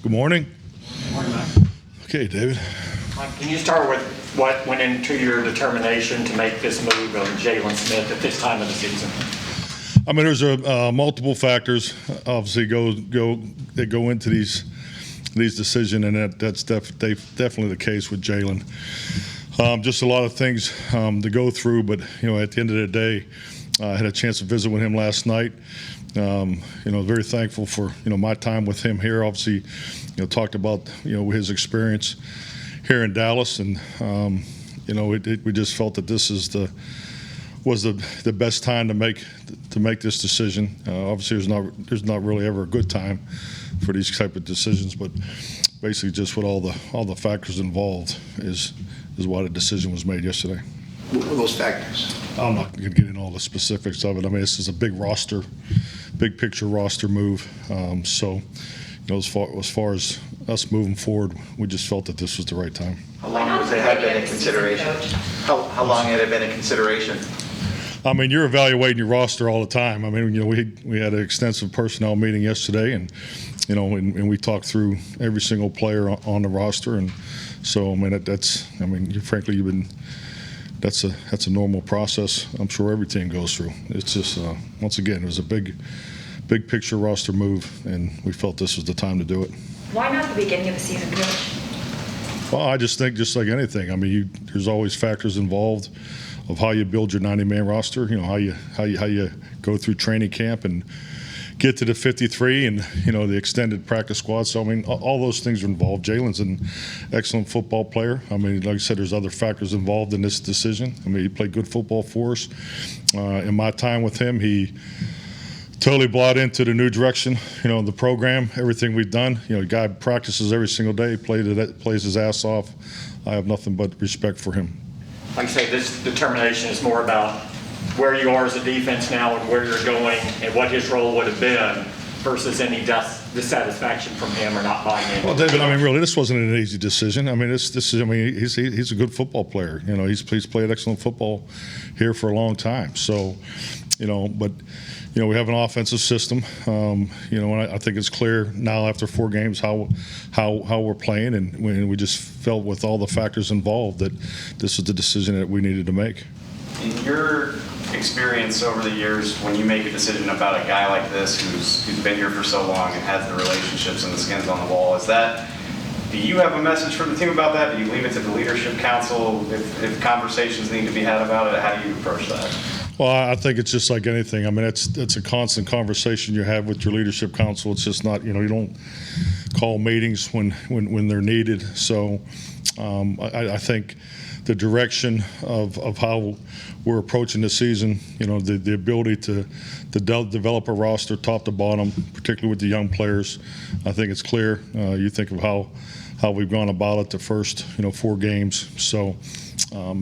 Good morning. Good morning, Mike. Okay, David. Mike, can you start with what went into your determination to make this move on Jaylon Smith at this time of the season? I mean, there's multiple factors obviously that go into these decisions, and that's definitely the case with Jaylen. Just a lot of things to go through, but at the end of the day, I had a chance to visit with him last night. Very thankful for my time with him here. Obviously, talked about his experience here in Dallas, and we just felt that this was the best time to make this decision. Obviously, there's not really ever a good time for these type of decisions, but basically just with all the factors involved is why the decision was made yesterday. What were those factors? I'm not going to get into all the specifics of it. I mean, this is a big picture roster move. As far as us moving forward, we just felt that this was the right time. How long has it had been a consideration? How long had it been a consideration? I mean, you're evaluating your roster all the time. I mean, we had an extensive personnel meeting yesterday, and we talked through every single player on the roster, and so I mean, frankly, that's a normal process. I'm sure every team goes through. It's just once again, it was a big picture roster move, and we felt this was the time to do it. Why not the beginning of the season, Coach? Well, I just think just like anything. I mean, there's always factors involved of how you build your 90-man roster. How you go through training camp and get to the 53 and the extended practice squad. So I mean, all those things are involved. Jaylen's an excellent football player. I mean, like I said, there's other factors involved in this decision. I mean, he played good football for us. In my time with him, he totally bought into the new direction, the program, everything we've done. The guy practices every single day, plays his ass off. I have nothing but respect for him. Like I say, this determination is more about where you are as a defense now and where you're going and what his role would have been versus any dissatisfaction from him or not buying in. Well, David, I mean, really, this wasn't an easy decision. I mean, he's a good football player. He's played excellent football here for a long time. So, but we have an offensive system. And I think it's clear now after 4 games how we're playing, and we just felt with all the factors involved that this was the decision that we needed to make. In your experience over the years, when you make a decision about a guy like this who's been here for so long and has the relationships and the skins on the wall, do you have a message for the team about that? Do you leave it to the leadership council? If conversations need to be had about it, how do you approach that? Well, I think it's just like anything. I mean, it's a constant conversation you have with your leadership council. It's just not, you don't call meetings when they're needed. So I think the direction of how we're approaching the season, the ability to develop a roster top to bottom, particularly with the young players, I think it's clear. You think of how we've gone about it the first 4 games. So I'm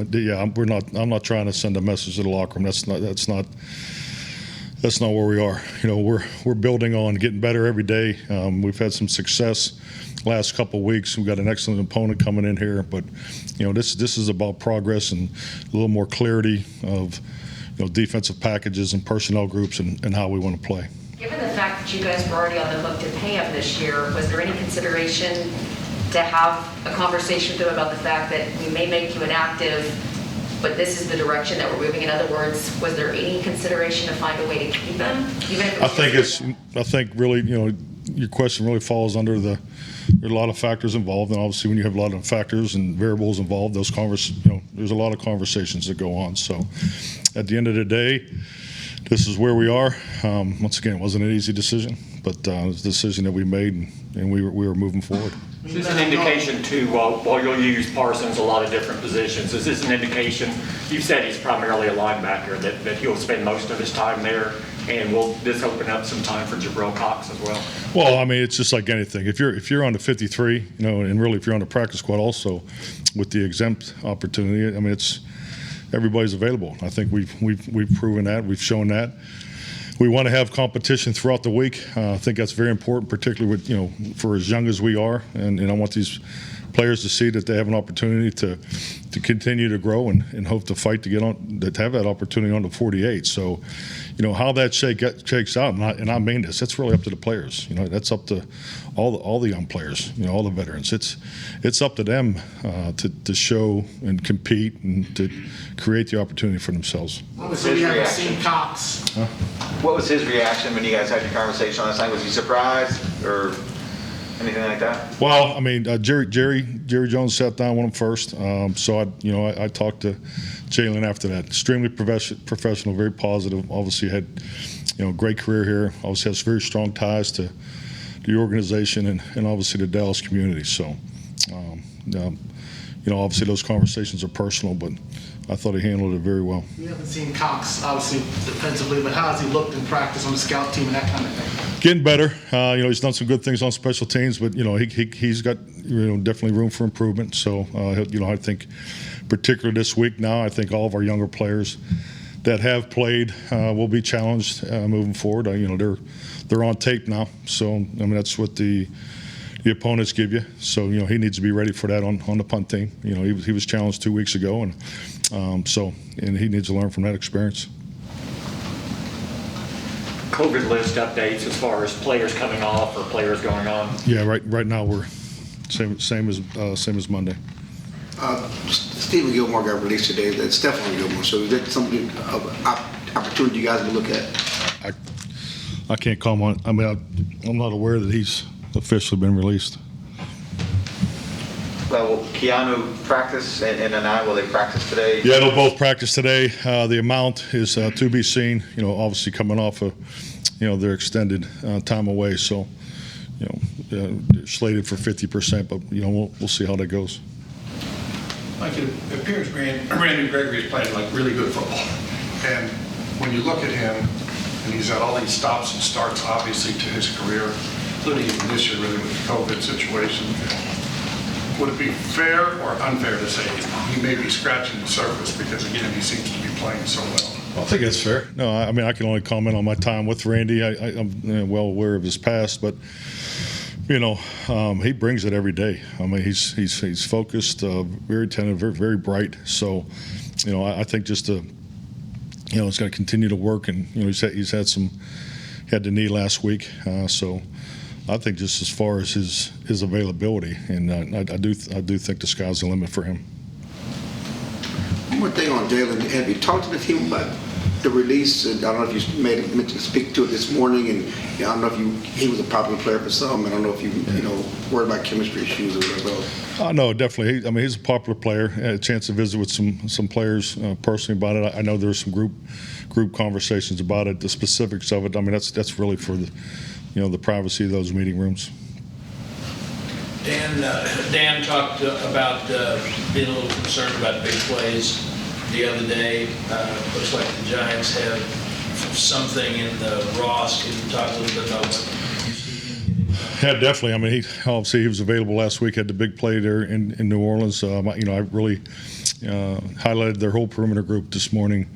not trying to send a message to the locker room. That's not where we are. We're building on getting better every day. We've had some success last couple of weeks. We've got an excellent opponent coming in here, but this is about progress and a little more clarity of defensive packages and personnel groups and how we want to play. Given the fact that you guys were already on the hook to pay him this year, was there any consideration to have a conversation with him about the fact that we may make you inactive, but this is the direction that we're moving? In other words, was there any consideration to find a way to keep him? I think really, your question really falls under there are a lot of factors involved, and obviously when you have a lot of factors and variables involved, there's a lot of conversations that go on. So at the end of the day, this is where we are. Once again, it wasn't an easy decision, but it was a decision that we made, and we were moving forward. Is this an indication too, while you'll use Parsons a lot of different positions, is this an indication, you've said he's primarily a linebacker, that he'll spend most of his time there, and will this open up some time for Jabril Cox as well? Well, I mean, it's just like anything. If you're on the 53, and really if you're on the practice squad also with the exempt opportunity, I mean, everybody's available. I think we've proven that, we've shown that. We want to have competition throughout the week. I think that's very important, particularly with for as young as we are, and I want these players to see that they have an opportunity to continue to grow and hope to fight to get on, to have that opportunity on the 48. So, how that shakes out, and I mean this, it's really up to the players. That's up to all the young players, all the veterans. It's up to them to show and compete and to create the opportunity for themselves. What was his reaction? What was his reaction when you guys had your conversation last night? Was he surprised or anything like that? Well, I mean, Jerry Jones sat down with him first. So I talked to Jaylen after that. Extremely professional, very positive. Obviously had, great career here. Obviously has very strong ties to the organization and obviously the Dallas community. So, obviously those conversations are personal, but I thought he handled it very well. You haven't seen Cox, obviously, defensively, but how has he looked in practice on the scout team and that kind of thing? Getting better. He's done some good things on special teams, but, he's got, definitely room for improvement. So, I think particularly this week now, I think all of our younger players that have played will be challenged moving forward. They're on tape now. So, I mean, that's what the opponents give you. So, he needs to be ready for that on the punt team. He was challenged 2 weeks ago, and he needs to learn from that experience. COVID list updates as far as players coming off or players going on? Yeah, right now we're same as Monday. Stephen Gilmore got released today. That's Stephon Gilmore. So is that something opportunity you guys will look at? I can't comment. I mean, I'm not aware that he's officially been released. Well, will Keanu practice and Anai, will they practice today? Yeah, they'll both practice today. The amount is to be seen. Obviously coming off of, their extended time away. So, slated for 50%, but we'll see how that goes. Like it appears Brandon Gregory is playing like really good football. And when you look at him, and he's had all these stops and starts, obviously, to his career, including even this year, really, with the COVID situation. Would it be fair or unfair to say he may be scratching the surface because, again, he seems to be playing so well? I think that's fair. No, I mean, I can only comment on my time with Randy. I'm well aware of his past, but he brings it every day. I mean, he's focused, very attentive, very, very bright. So, I think just to, he's going to continue to work, and he had the knee last week, so I think just as far as his availability, and I do think the sky's the limit for him. One more thing on Jaylen. Have you talked to the team about the release? I don't know if you meant to speak to it this morning, and I don't know if he was a popular player for some. I don't know if you worried about chemistry issues or whatever. No, definitely. He's a popular player. I had a chance to visit with some players personally about it. I know there's some group conversations about it. The specifics of it, I mean, that's really for the privacy of those meeting rooms. Dan talked about being a little concerned about big plays the other day. Looks like the Giants have something in the Ross. Can you talk a little bit about what you see him getting? Yeah, definitely. I mean, he was available last week, had the big play there in New Orleans. I really highlighted their whole perimeter group this morning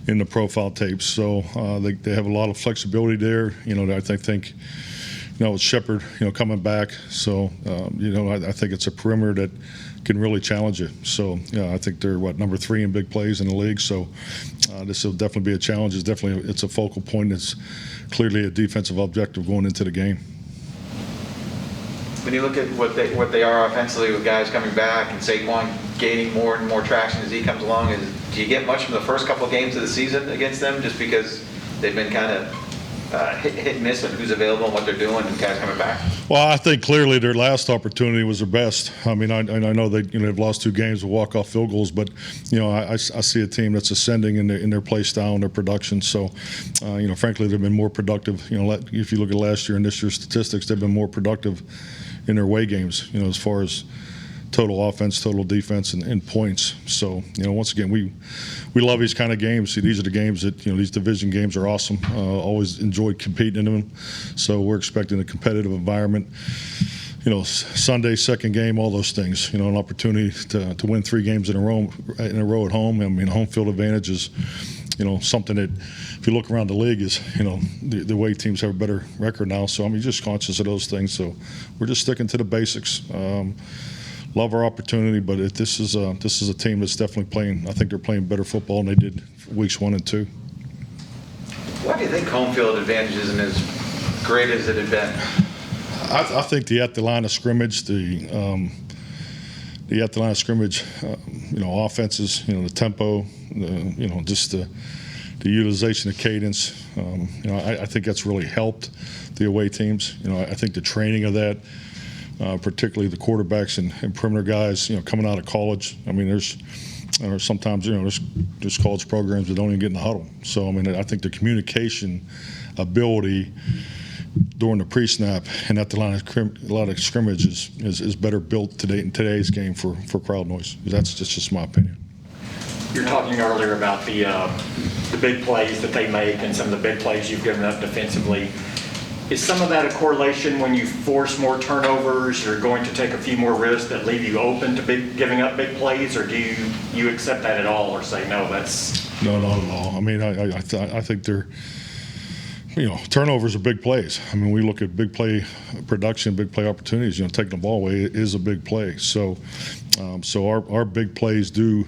in the profile tapes. So they have a lot of flexibility there. I think with Shepard, coming back. So, I think it's a perimeter that can really challenge you. So, I think they're number 3 in big plays in the league. So, this will definitely be a challenge. It's a focal point. It's clearly a defensive objective going into the game. When you look at what they are offensively with guys coming back and Saquon gaining more and more traction as he comes along, do you get much from the first couple of games of the season against them just because they've been kind of hit and miss on who's available and what they're doing and guys coming back? Well, I think clearly their last opportunity was their best. I mean, I know they they've lost 2 games with walk-off field goals, but I see a team that's ascending in their play style and their production. So, frankly, they've been more productive. If you look at last year and this year's statistics, they've been more productive in their away games. As far as total offense, total defense, and points. So, once again, we love these kind of games. See, these are the games that, these division games are awesome. Always enjoyed competing in them. So we're expecting a competitive environment. Sunday, second game, all those things. An opportunity to win 3 games in a row at home. I mean, home field advantage is, something that, if you look around the league, is, the way teams have a better record now. So, just conscious of those things. So we're just sticking to the basics. love our opportunity, but this is a team that's definitely playing. I think they're playing better football than they did weeks 1 and 2. Why do you think home field advantage isn't as great as it had been? I think at the line of scrimmage, the at the line of scrimmage, offenses, the tempo, just the utilization of cadence. I think that's really helped the away teams. I think the training of that, particularly the quarterbacks and perimeter guys, coming out of college. I mean, there's sometimes, there's college programs that don't even get in the huddle. So, I mean, I think the communication ability during the pre-snap and at the line of scrimmage is better built today in today's game for crowd noise. That's just my opinion. You're talking earlier about the big plays that they make and some of the big plays you've given up defensively. Is some of that a correlation when you force more turnovers, you're going to take a few more risks that leave you open to giving up big plays, or do you accept that at all or say, no, that's... No, not at all. I mean, I think they're, turnovers are big plays. I mean, we look at big play production, big play opportunities, taking the ball away is a big play. So our big plays do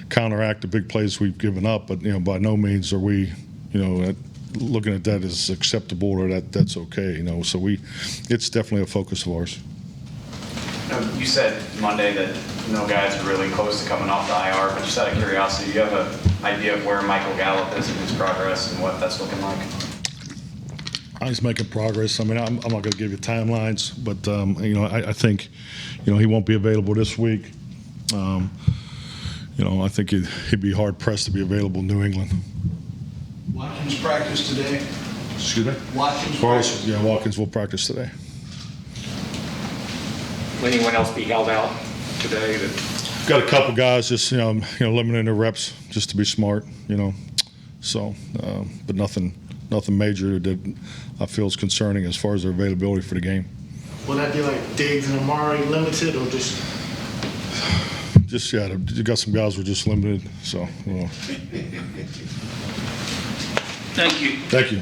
counteract the big plays we've given up, but, by no means are we, looking at that as acceptable or that's okay, So it's definitely a focus of ours. You said Monday that no guys are really close to coming off the IR, but just out of curiosity, do you have an idea of where Michael Gallup is in his progress and what that's looking like? He's making progress. I mean, I'm not going to give you timelines, but I think, he won't be available this week. I think he'd be hard pressed to be available in New England. Watkins practice today? Excuse me? Watkins practice? Yeah, Watkins will practice today. Will anyone else be held out today? Got a couple guys just limiting their reps just to be smart, So, but nothing major that I feel is concerning as far as their availability for the game. Will that be like Diggs and Amari limited or just? Just you got some guys who are just limited. So. Thank you. Thank you.